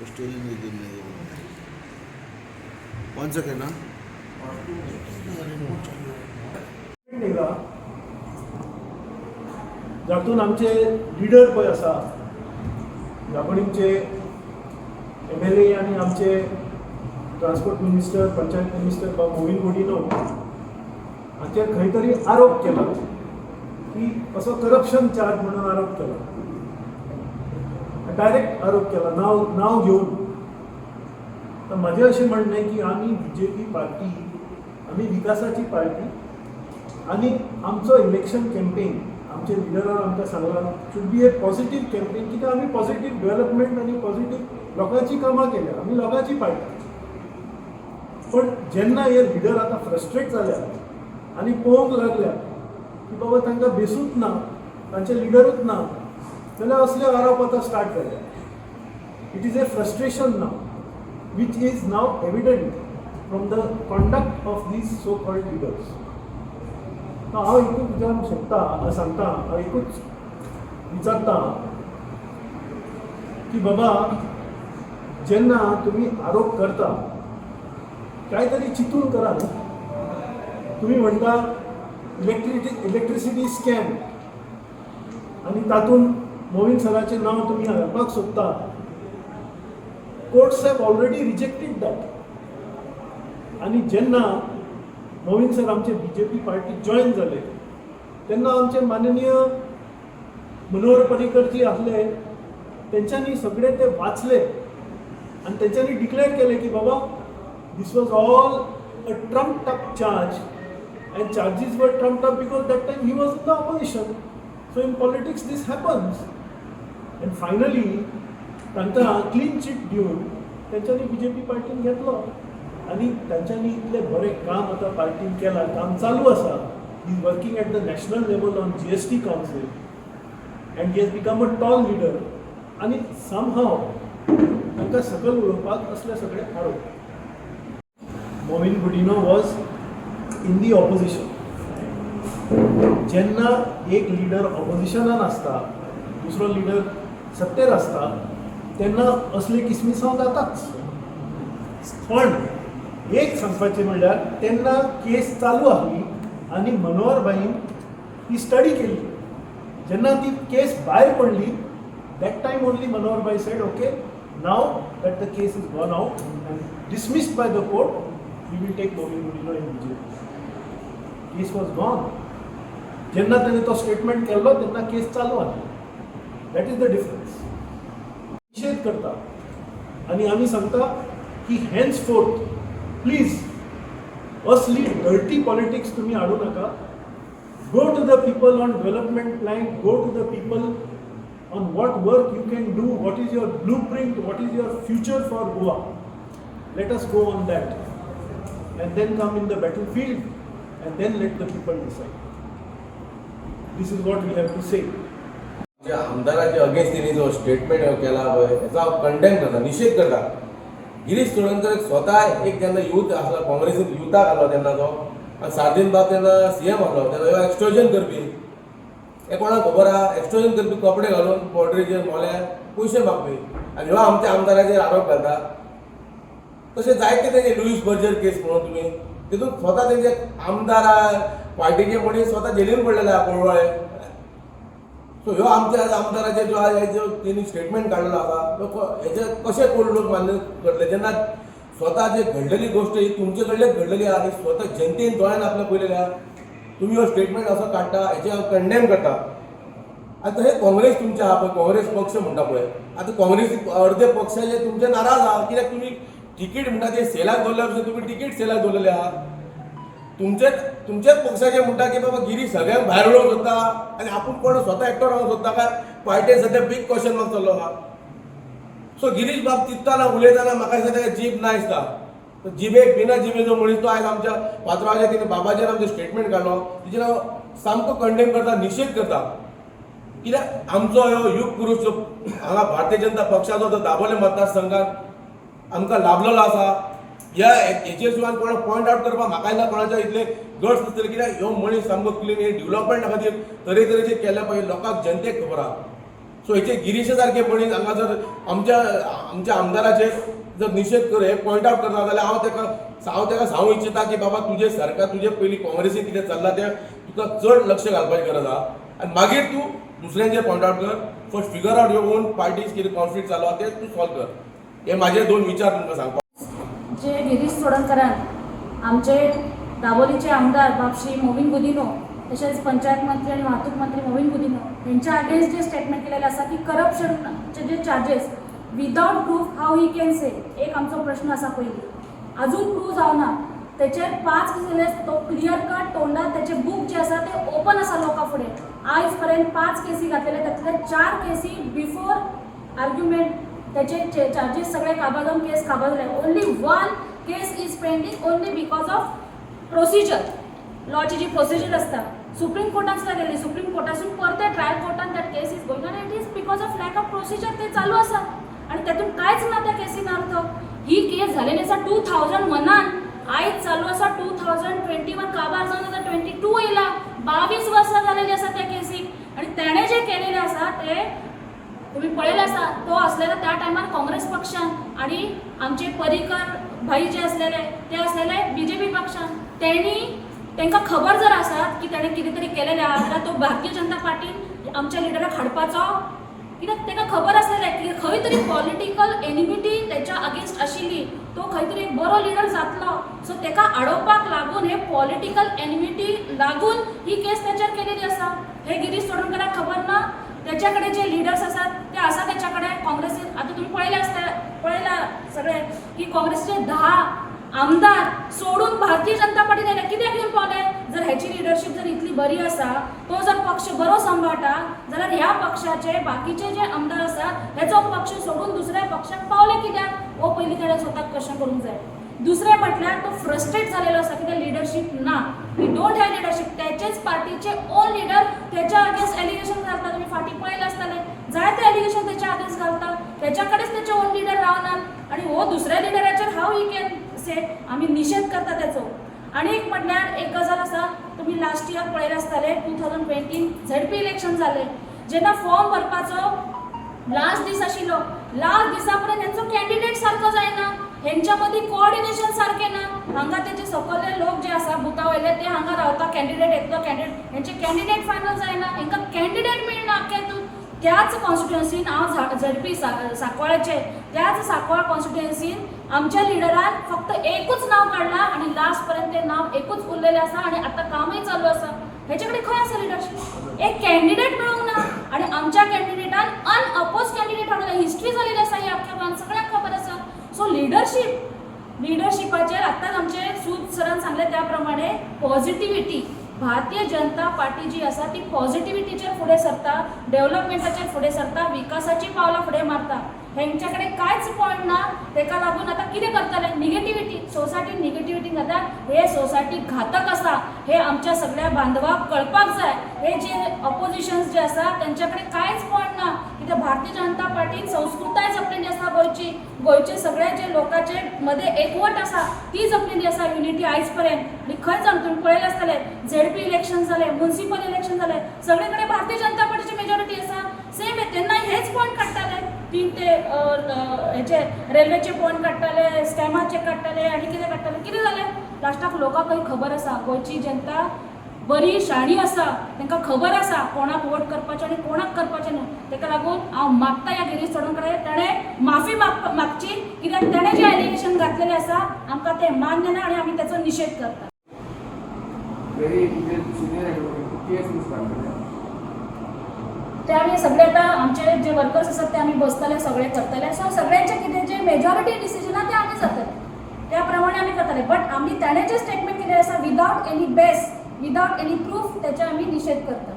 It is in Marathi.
ऑस्ट्रेलियन रीजन में कौन सा कहना जातून आमचे लिडर पळय आसा दापोलीचे MLA आनी आमचे ट्रान्सपोर्ट मिनिस्टर पंचायत मिनिस्टर मोविन गुडिनो हाचेर खंय तरी आरोप केला की असो करप्शन चार्ज म्हणून आरोप केला डायरेक्ट आरोप केला नाव घेऊन तर माझे असे म्हणणे की आम्ही BJP पार्टी आम्ही विकासाची पार्टी आणि आमचो इलेक्शन कॅम्पेन आमचे लिडरान आमकां सांगला should be A positive campaign कित्याक आमी पॉझिटिव्ह डेव्हलपमेंट आनी पॉझिटिव्ह लोकांची कामां केल्या आमी लोकांची पार्टी पण जेन्ना हे लिडर आतां फ्रस्ट्रेट जाल्या आनी पळोवंक लागल्या की बाबा तांकां बेसूच ना तांचे लिडरूच ना जाल्यार असले आरोप आतां स्टार्ट जाले it is a frustration now which is now evident from the conduct of these so-called leaders. हांव एकूच विचारूंक सोदता सांगता हांव एकूच विचारता की बाबा जेन्ना तुमी आरोप करता काय तरी चिंतून करा तुम्ही म्हणटा इलेक्ट्रिसिटी स्कॅम आनी तातूंत मोविन सराचें नांव तुमी घालपाक सोदता courts have already rejected that आणि जेन्ना मोविन सर आमचे BJP पार्टी जॉईन झाले तेन्ना आमचे माननीय मनोहर पर्रीकर जी आसले तेंच्यांनी सगळे ते वाचले आणि तेंच्यांनी डिक्लेअर केले की बाबा this was all a trumped up charge and charges were trumped up because that time he was in the opposition. So in politics this happens. And finally तांकां क्लीन चिट दिवन तेंच्यांनी BJP पार्टीन घेतलो आनी तांच्यांनी इतले बरें काम आतां पार्टीन केलां काम चालू आसा he is working at the national level on GST council and he has become a tall leader आनी समहाव तांकां सकल उडोवपाक असले सगळे आरोप Mauvin Godinho was in the opposition जेन्ना एक लिडर ऑपोजिशनान आसता दुसरो लिडर सत्तेर आसता तेन्ना असले किसमिसांव जाताच पण एक सांगपाचें म्हणल्यार तेन्ना केस चालू आसली आनी मनोहर भाईन ती स्टडी केली जेन्ना ती केस भायर पडली that time only Manohar bhai said okay now that the case is gone out and dismissed by the court we will take Mauvin Godinho in BJP case was gone जेन्ना ताणें तो स्टेटमेंट केल्लो तेन्ना केस चालू आसली दॅट इज द डिफरन्स निषेध करता आणि आम्ही सांगता की हेन्सफोर्थ प्लीज असली डर्टी पॉलिटिक्स तुम्ही हाडू नका go to the people on development plan go to the people on what work you can do what is your blueprint what is your future for Goa let us go on that and then come in the battlefield and then let the people decide this is what we have to say आमदाराच्या अगेन्स्ट त्यांनी जो स्टेटमेंट केला याचा कंडेम करता निषेध करता गिरीश चोडणकर स्वतः एक जेन्ना यूथ आसलो काँग्रेसीन युथाक आसलो तेन्ना तो आनी सार्दीन बाब तेन्ना CM आसलो तेन्ना ह्यो एक्सटॉर्जन करपी हे कोणाक खबर आहा एक्सटॉर्जन करपी कपडे घालून बॉर्डरीचेर मोल्यार पयशे मागपी आनी ह्यो आमच्या आमदाराचेर आरोप घालता तशें जायते तेजे लुईस बर्जर केस म्हणून तुमी तितून स्वता तेजे आमदार पार्टीचे कोणी स्वता जेलीन पडलेले आहा कोळवाळे सो ह्यो आमच्या आमदाराचे जो त्यांनी स्टेटमेंट काढलेलो आसा हेचे कशे कोण लोक मान्य करतले जेन्ना स्वता जे घडलेली गोष्ट ही तुमचे कडल्याच घडलेली आहा आनी स्वता जनतेन दोळ्यान आपल्या पळयलेली आहा तुम्ही हो स्टेटमेंट असो काडटा हेचे हांव कंडेम करता आतां हे काँग्रेस तुमचे आहा पळय काँग्रेस पक्ष म्हणटा पळय आतां काँग्रेस अर्धे पक्षाचे तुमचे नाराज आहा कित्याक तुमी तिकीट म्हणटा ते सेलाक दवरल्या भशेन तुमी तिकीट सेलाक दवरलेले आहा तुमचेच पक्षाचे म्हणटा की बाबा गिरी सगळ्यांक भायर उडोवंक सोदता आनी आपूण कोण स्वता एकटो रावंक सोदता काय पार्टीन सध्या बिग क्वेश्चन मार्क चल्लो आहा सो गिरीश बाब चिंतताना उलयतना म्हाका दिसता जीब ना दिसता जिबेक बिना जिबेचो मनीस तो आयज आमच्या पात्रावाच्या तिणें बाबाचेर आमचो स्टेटमेंट काडलो तेजेर हांव सामको कंडेम करता निषेध करता कित्याक आमचो ह्यो युग पुरुश हांगा भारतीय जनता पक्षाचो जो दाबोळे मतदारसंघात आमकां लाभलेलो आसा ह्या हेचेर शिवाय कोणाक पॉयंट आउट करपाक म्हाका ना कोणाचे इतले गट्स नासतले कित्याक ह्यो मनीस सामको क्लीन हे डेव्हलपमेंटा खातीर तरेतरेचे केल्ले पळय लोकांक जनतेक खबर आहा सो हेचे गिरीशा सारखे मनीस हांगा जर आमच्या आमदाराचे जर निशेध करे पॉयंट आउट करता जाल्यार हांव तेका सांगू इच्छिता की बाबा तुजे सरकार तुजे पयलीं काँग्रेसीन कितें चल्लां तें तुका चड लक्ष घालपाची गरज आहा आनी मागीर तूं दुसऱ्यांचेर पॉयंट आउट कर first figure out your on parties कितें कॉन्फ्लिक्ट चालू आहा तें तूं सॉल्व कर. हे म्हाजे 2 विचार तुमकां सांगपाक. जे गिरीश चोडणकरान आमचे दाबोलीचे आमदार बापश्री मोविन गुदिनो तसेच पंचायत मंत्री आणि वाहतूक मंत्री मोविन गुदिनो यांच्या अगेन्स्ट जे स्टेटमेंट केलेलं असा की करप्शनचे जे charges without proof how he can say एक आमचा प्रश्न असा पहिली अजून प्रूफ जावना त्याचे 5 केसेस तो क्लियर कट तोंडात त्याचे बुक जे असा ते ओपन असा लोकां फुडें आयज पर्यंत 5 केसी घातलेले त्यातले 4 केसी बिफोर आर्ग्युमेंट त्याचे चार्जेस सगळे काबार जाऊन केस काबार झाले. Only 1 case is pending only because of procedure लॉची जी प्रोसिजर असता सुप्रीम कोर्टात सुद्धा गेली सुप्रीम कोर्टासून परते ट्रायल कोर्टान that case is going on it is because of lack of procedure ते चालू असा आणि त्यातून कांयच ना त्या केसीन अर्थ. ही केस झालेली असा 2001 आयज चालू असा 2021 काबार जावन आता 22 येयला 22 वर्सां झालेली असा त्या केसीक आणि त्याने जे केलेले असा ते तुम्ही पळयलें आसा. तो असलेला त्या टायमार काँग्रेस पक्षान आणि आमचे पर्रीकर भाई जे असलेले ते असलेले बीजेपी पक्षान तांकां खबर जर आसत की ताणें कितें तरी केलेलें आहा जाल्यार तो भारतीय जनता पार्टीन आमच्या लिडराक हाडपाचो कित्याक ताका खबर आसलेलें की खंय तरी पॉलिटिकल एनिमिटी त्याच्या अगेन्स्ट आशिल्ली तो खंय तरी एक बरो लिडर जातलो सो ताका आडोवपाक लागून हे पॉलिटिकल एनिमिटी लागून ही केस त्याच्यार केलेली आसा. हे गिरीश चोडणकराक खबर ना त्याच्याकडे जे लिडर्स असतात ते आसा त्याच्याकडे काँग्रेसीन आता तुम्ही पळयला सगळे की काँग्रेसचे 10 आमदार सोडून भारतीय जनता पार्टीन आयले कित्याक घेवन पावले. जर ह्याची लिडरशीप जर इतली बरी आसा तो जर पक्ष बरो सांबाळटा जाल्यार ह्या पक्षाचे बाकीचे जे आमदार आसात ह्याचो पक्ष सोडून दुसऱ्या पक्षाक पावले कित्याक हो पयलीं ताणें स्वताक क्वेश्चन करूंक जाय. दुसरें म्हटल्यार तो फ्रस्ट्रेट जालेलो आसा कित्याक लिडरशीप ना वी डोंट हॅव लिडरशीप. त्याचेच पार्टीचे ओन लिडर त्याच्या अगेन्स्ट एलिगेशन घालता तुम्ही फाटी पळयले आसतले जायते एलिगेशन त्याच्या अगेन्स्ट घालता त्याच्याकडेच त्याचे ओन लिडर रावनात आणि हो दुसऱ्या लिडराचेर हाऊ ही कॅन से आम्ही निषेध करता त्याचो. आणि एक म्हटल्यार एक गजाल आसा तुम्ही लास्ट इयर पळयले आसतले 2020 झेडपी इलेक्शन जाले जेन्ना फॉर्म भरपाचो लास्ट दीस आशिल्लो लास्ट दिसा पर्यंत हेंचो कॅन्डिडेट सारको जायना हेंच्या मदीं कोऑर्डिनेशन सारकें ना. हांगा तेचे सकयले लोक जे आसा बुथा वयले ते हांगा रावता कॅन्डिडेट येतलो कॅन्डिडेट हेंचे कॅन्डिडेट फायनल जायना हेंकां कॅन्डिडेट मेळना आख्खेतून. त्याच कॉन्स्टिट्युएन्सीन हांव झडपी सांकवाळाचे त्याच सांकवाळ कॉन्स्टिट्युएन्सीन आमच्या लिडरान फक्त एकूच नाव काढला आणि लास्ट पर्यंत ते नाव एकूच उरलेलें आसा आणि आतां कामय चालू आसा. हेचे कडेन खंय आसा लिडरशीप. एक कॅन्डिडेट मेळूंक ना आणि आमच्या कॅन्डिडेटान अनअपोज कॅन्डिडेट हाडून हिस्ट्री जालेली आसा ही आख्ख्या गोंयांत सगळ्यांक खबर आसा. सो लिडरशिपाचेर आतांच आमचे सूद सरान सांगले त्या प्रमाणे पॉझिटिव्हिटी भारतीय जनता पार्टी जी आसा ती पॉझिटिव्हिटीचेर फुडें सरता डेव्हलपमेंटाचेर फुडें सरता विकासाची पावलां फुडें मारता. हेंच्या कडेन कांयच पॉयंट ना ताका लागून आतां कितें करतले निगेटिव्हिटी सोसायटीन निगेटिव्हिटी घाता हे सोसायटी घातक आसा हे आमच्या सगळ्या बांधवांक कळपाक जाय. हे जे ऑपोजिशन्स जे आसा तेंच्या कडेन कांयच पॉयंट ना कित्याक भारतीय जनता पार्टीन संस्कृताय जपलेली आसा गोंयचे सगळे जे लोकांचे मध्ये एकवट आसा ती जपलेली आसा युनिटी आयज पर्यंत. आनी खंय जावन तुमी पळयले आसतले झेडपी इलेक्शन जाले म्युनिसिपल इलेक्शन जाले सगळे कडेन भारतीय जनता पार्टीची मेजॉरिटी आसा सेम आहे तेन्ना हेच पॉयंट काडटाले 3 ते हेचे रेल्वेचे पॉयंट काडटाले स्टॅमाचे काडटाले आनी कितें जालें लास्टाक लोकांकय खबर आसा गोंयची जनता बरी शाणी आसा तांकां खबर आसा कोणाक वोट करपाचें आनी कोणाक करपाचें न्हू. ताका लागून हांव मागता ह्या गिरीश चोडणकराक ताणें माफी मागची कित्याक ताणें जें एलिगेशन घातलेलें आसा आमकां तें मान्य ना आनी आमी ताचो निशेध करता. ते आमी सगळे आतां आमचे जे वर्कर्स आसात ते आमी बसतले सगळे करतले सो सगळ्यांचे कितें जे मेजॉरिटी डिसिजनां ते आमी जातले त्या प्रमाणे आमी करतले. बट आमी ताणें जे स्टेटमेंट केलें आसा without any base without any proof त्याचे आमी निषेध करता.